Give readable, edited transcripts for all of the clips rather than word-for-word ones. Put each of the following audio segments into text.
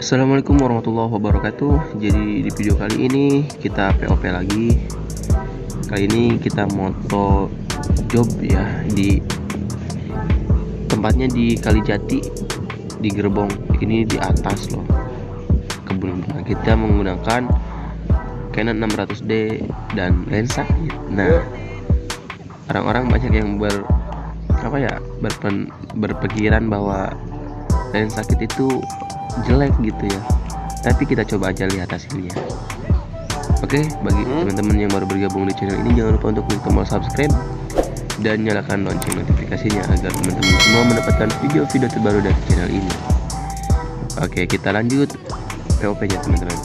Assalamualaikum warahmatullahi wabarakatuh. Jadi di video kali ini kita POP lagi. Kali ini kita moto job ya, di tempatnya di Kalijati, di Gerbong. Ini di atas loh, kebun bunga. Kita menggunakan Canon 600D dan lensa. Nah, orang-orang banyak yang berpikiran bahwa lensa kit itu jelek gitu ya, tapi kita coba aja lihat hasilnya. Oke, bagi teman-teman yang baru bergabung di channel ini, jangan lupa untuk klik tombol subscribe dan nyalakan lonceng notifikasinya agar teman-teman semua mendapatkan video-video terbaru dari channel ini. Oke, kita lanjut POP nya teman-teman.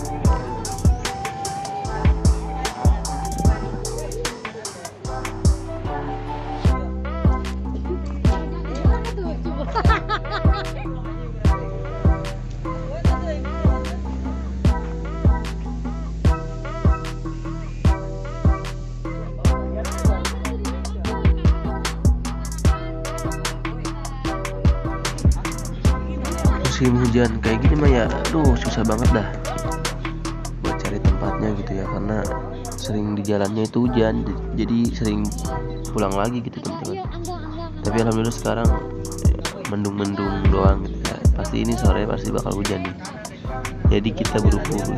Musim hujan kayak gini mah ya, aduh susah banget dah buat cari tempatnya gitu ya, karena sering di jalannya itu hujan, jadi sering pulang lagi gitu teman-teman. Tapi alhamdulillah sekarang mendung-mendung doang gitu ya. Pasti ini sore pasti bakal hujan nih, jadi kita buru-buru.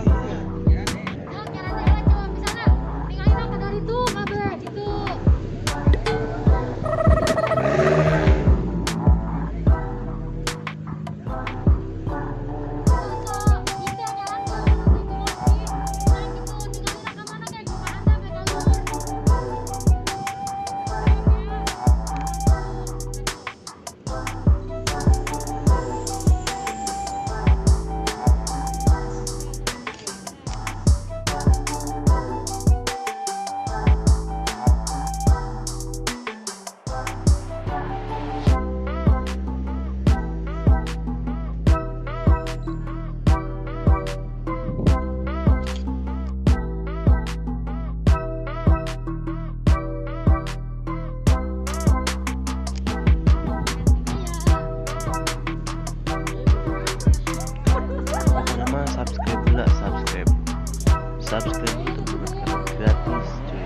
Subscribe untuk mendapatkan gratis cuy.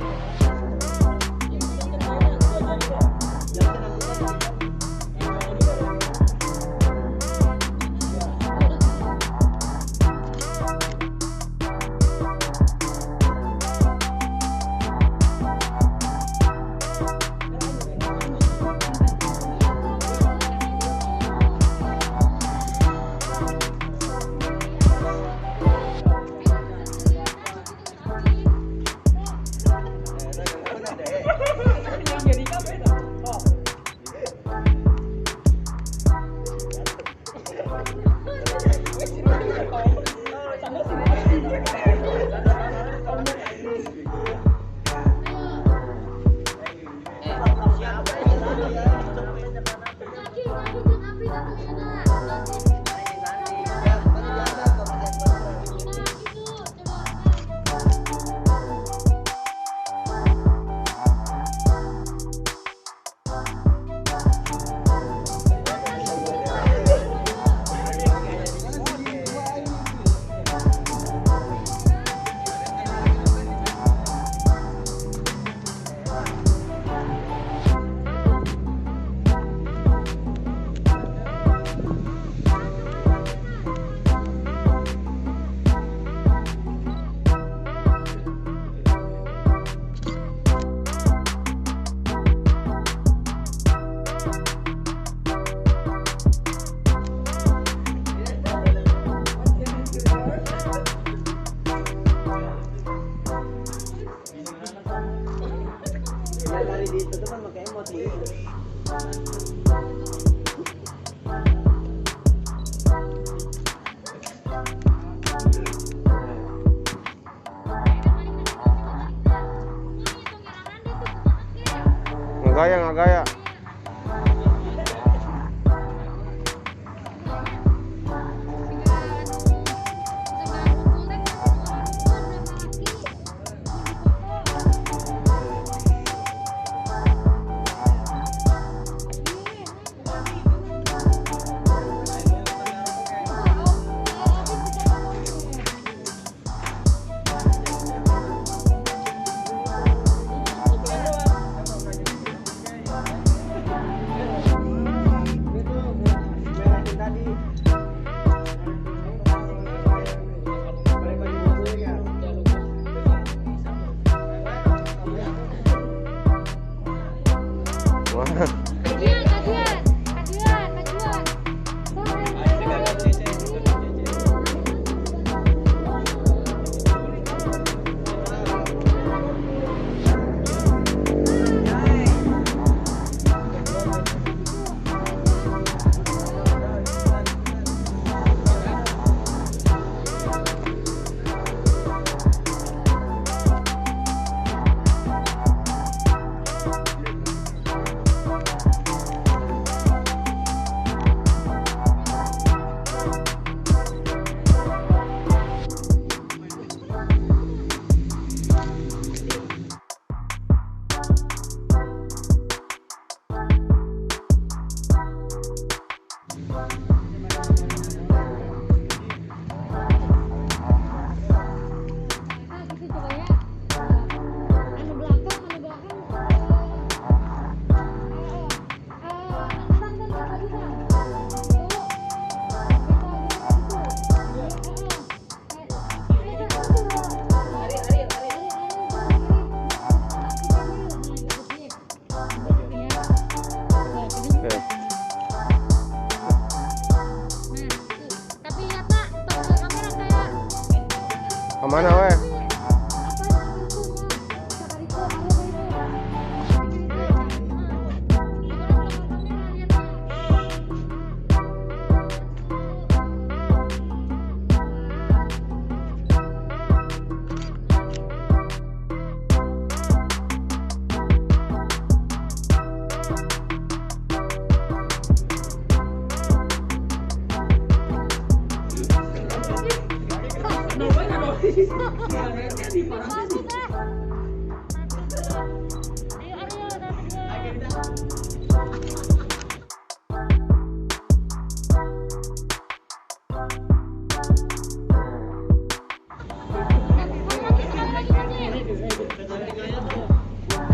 Nggak gaya. Kemana weh?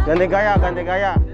Ganti gaya, ganti gaya.